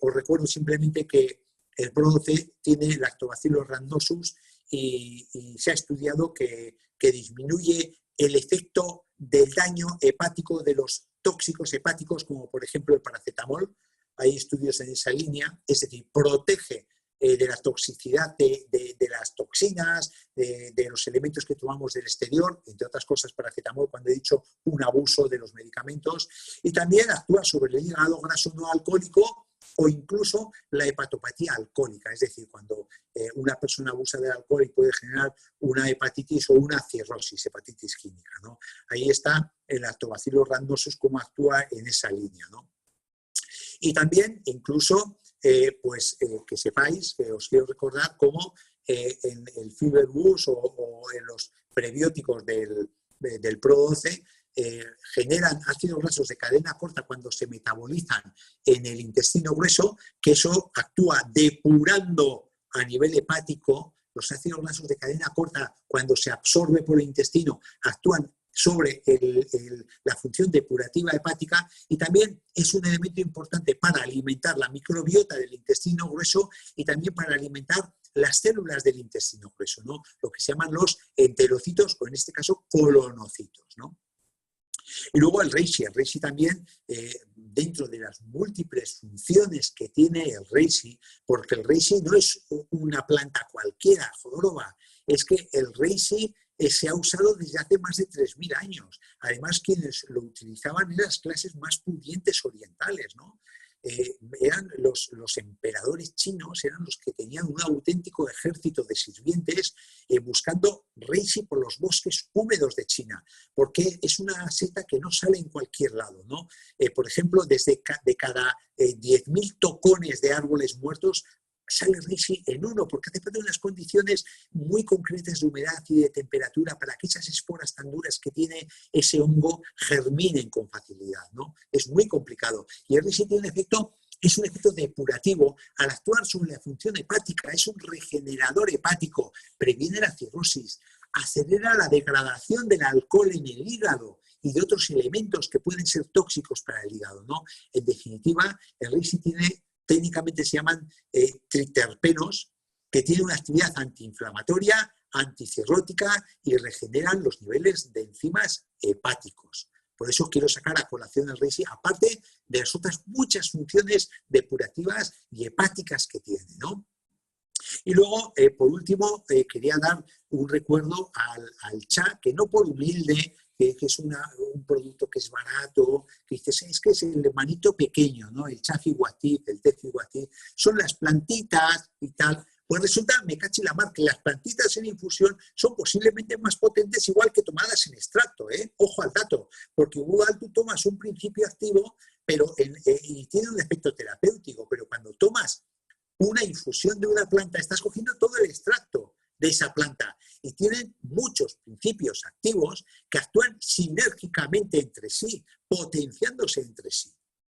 Os recuerdo simplemente que el Pro12 tiene Lactobacillus rhamnosus y se ha estudiado que disminuye el efecto del daño hepático de los tóxicos hepáticos, como por ejemplo el paracetamol. Hay estudios en esa línea, es decir, protege de la toxicidad de las toxinas, de los elementos que tomamos del exterior, entre otras cosas paracetamol, cuando he dicho un abuso de los medicamentos, y también actúa sobre el hígado graso no alcohólico o incluso la hepatopatía alcohólica, es decir, cuando una persona abusa del alcohol y puede generar una hepatitis o una cirrosis, hepatitis química, ¿no? Ahí está el Lactobacillus rhamnosus, cómo actúa en esa línea, ¿no? Y también, incluso, que sepáis, que os quiero recordar cómo en el Fiber Boost o en los prebióticos del Pro12 generan ácidos grasos de cadena corta cuando se metabolizan en el intestino grueso, que eso actúa depurando a nivel hepático. Los ácidos grasos de cadena corta, cuando se absorbe por el intestino, actúan sobre la función depurativa hepática, y también es un elemento importante para alimentar la microbiota del intestino grueso y también para alimentar las células del intestino grueso, ¿no? Lo que se llaman los enterocitos, o en este caso colonocitos, ¿no? Y luego el reishi también, dentro de las múltiples funciones que tiene el reishi, porque el reishi no es una planta cualquiera, joroba, es que el reishi se ha usado desde hace más de 3.000 años. Además, quienes lo utilizaban eran las clases más pudientes orientales, ¿no? Eran los emperadores chinos, eran los que tenían un auténtico ejército de sirvientes buscando reishi por los bosques húmedos de China, porque es una seta que no sale en cualquier lado, ¿no? Por ejemplo, de cada 10.000 tocones de árboles muertos, sale reishi en uno, porque hace falta unas condiciones muy concretas de humedad y de temperatura para que esas esporas tan duras que tiene ese hongo germinen con facilidad, ¿no? Es muy complicado. Y el reishi tiene es un efecto depurativo al actuar sobre la función hepática, es un regenerador hepático, previene la cirrosis, acelera la degradación del alcohol en el hígado y de otros elementos que pueden ser tóxicos para el hígado, ¿no? En definitiva, el reishi técnicamente se llaman triterpenos, que tienen una actividad antiinflamatoria, anticirrótica y regeneran los niveles de enzimas hepáticos. Por eso quiero sacar a colación el reishi, aparte de las otras muchas funciones depurativas y hepáticas que tiene, ¿no? Y luego, por último, quería dar un recuerdo al cha, que no por humilde, que es un producto que es barato, que dices, es que es el hermanito pequeño, ¿no? El cha figuatí, el té figuatí, son las plantitas y tal. Pues resulta, me cachi la mar, que las plantitas en infusión son posiblemente más potentes igual que tomadas en extracto, ¿eh? Ojo al dato, porque igual tú tomas un principio activo pero y tiene un efecto terapéutico, pero cuando tomas una infusión de una planta, estás cogiendo todo el extracto de esa planta y tienen muchos principios activos que actúan sinérgicamente entre sí, potenciándose entre sí.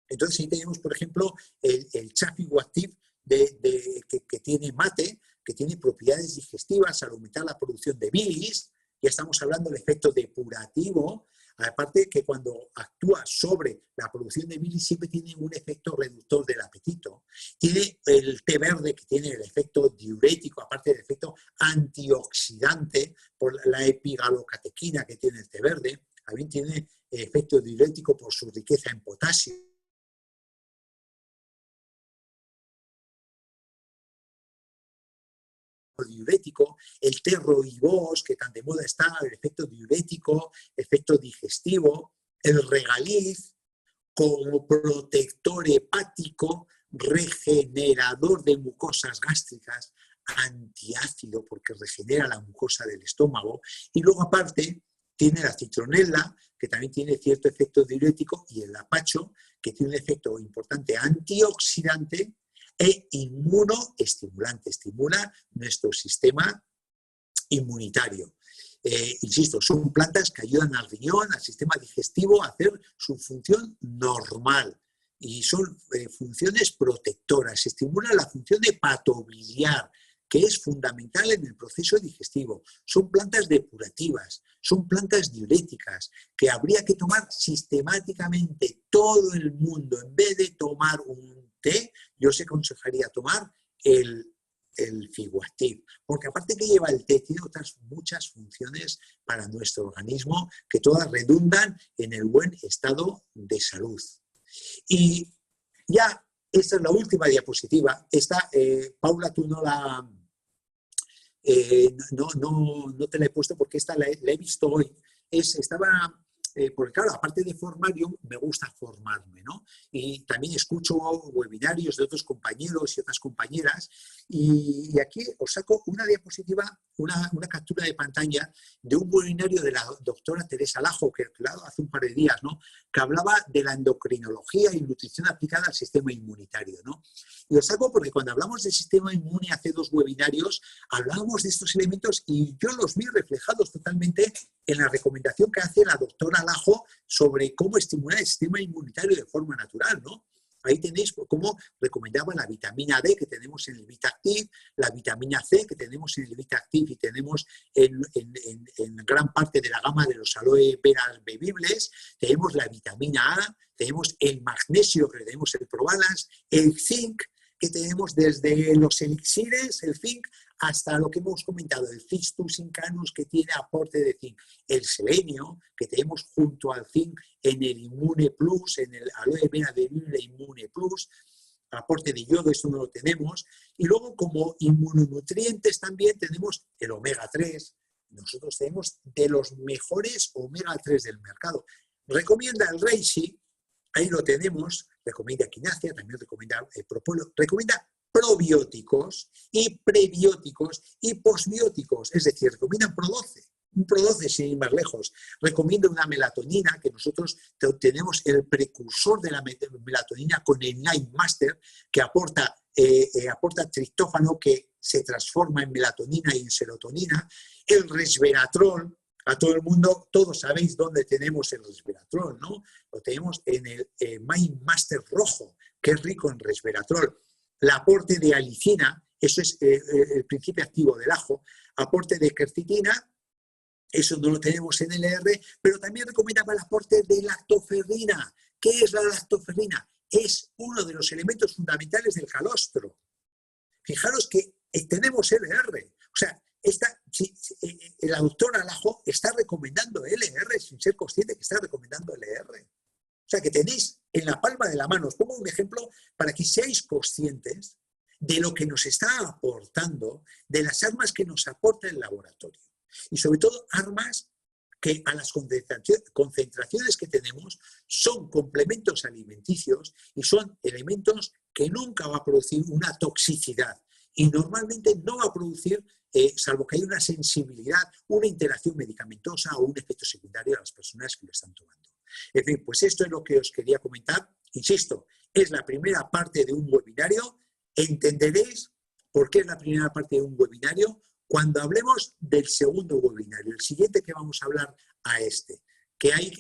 Entonces ahí tenemos, por ejemplo, el cha figuactiv que tiene mate, que tiene propiedades digestivas al aumentar la producción de bilis. Ya estamos hablando del efecto depurativo. Aparte que cuando actúa sobre la producción de bilis siempre tiene un efecto reductor del apetito. Tiene el té verde que tiene el efecto diurético, aparte del efecto antioxidante por la epigalocatequina que tiene el té verde. También tiene efecto diurético por su riqueza en potasio. Diurético, el té rooibos, que tan de moda está, el efecto diurético, efecto digestivo, el regaliz como protector hepático, regenerador de mucosas gástricas, antiácido porque regenera la mucosa del estómago, y luego aparte tiene la citronela, que también tiene cierto efecto diurético, y el apacho, que tiene un efecto importante antioxidante e inmunoestimulante, estimula nuestro sistema inmunitario. Insisto, son plantas que ayudan al riñón, al sistema digestivo a hacer su función normal y son funciones protectoras, estimulan la función hepatobiliar, que es fundamental en el proceso digestivo. Son plantas depurativas, son plantas diuréticas, que habría que tomar sistemáticamente todo el mundo. En vez de tomar un té, yo os aconsejaría tomar el figuactiv, porque aparte que lleva el té, tiene otras muchas funciones para nuestro organismo que todas redundan en el buen estado de salud. Y ya, esta es la última diapositiva. Esta, Paula, tú no la... no te la he puesto porque esta la he visto hoy. Porque claro, aparte de formar, yo me gusta formarme, ¿no? Y también escucho webinarios de otros compañeros y otras compañeras y aquí os saco una diapositiva, una captura de pantalla de un webinario de la doctora Teresa Lajo, que claro, hace un par de días, ¿no? Que hablaba de la endocrinología y nutrición aplicada al sistema inmunitario, ¿no? Y os saco porque cuando hablamos del sistema inmune hace 2 webinarios, hablábamos de estos elementos y yo los vi reflejados totalmente en la recomendación que hace la doctora Lajo sobre cómo estimular el sistema inmunitario de forma natural, ¿no? Ahí tenéis cómo recomendaba la vitamina D que tenemos en el VitaActiv, la vitamina C que tenemos en el VitaActiv y tenemos en gran parte de la gama de los aloe veras bebibles, tenemos la vitamina A, tenemos el magnesio que tenemos el Probalance, el zinc que tenemos desde los elixires, el zinc, hasta lo que hemos comentado, el Ficus incanus que tiene aporte de zinc, el selenio que tenemos junto al zinc en el Immune Plus, en el aloe vera bebible Immune Plus, aporte de yodo, esto no lo tenemos, y luego como inmunonutrientes también tenemos el omega 3, nosotros tenemos de los mejores omega 3 del mercado. Recomienda el reishi, ahí lo tenemos, recomienda quinasia, también recomienda propóleo, recomienda probióticos y prebióticos y posbióticos, es decir, recomiendan Pro12, un Pro12 sin ir más lejos. Recomienda una melatonina, que nosotros tenemos el precursor de la melatonina con el Night Master, que aporta triptófano que se transforma en melatonina y en serotonina, el resveratrol. A todo el mundo, todos sabéis dónde tenemos el resveratrol, ¿no? Lo tenemos en el Mind Master rojo, que es rico en resveratrol. El aporte de alicina, eso es el principio activo del ajo. Aporte de quercetina, eso no lo tenemos en el LR, pero también recomendaba el aporte de lactoferrina. ¿Qué es la lactoferrina? Es uno de los elementos fundamentales del calostro. Fijaros que tenemos LR, o sea, la doctora Alajo está recomendando LR sin ser consciente que está recomendando LR. O sea, que tenéis en la palma de la mano. Os pongo un ejemplo para que seáis conscientes de lo que nos está aportando, de las armas que nos aporta el laboratorio. Y sobre todo, armas que a las concentraciones que tenemos son complementos alimenticios y son elementos que nunca va a producir una toxicidad. Y normalmente no va a producir, salvo que haya una sensibilidad, una interacción medicamentosa o un efecto secundario a las personas que lo están tomando. En fin, pues esto es lo que os quería comentar. Insisto, es la primera parte de un webinario. Entenderéis por qué es la primera parte de un webinario cuando hablemos del segundo webinario, el siguiente que vamos a hablar a este, que hay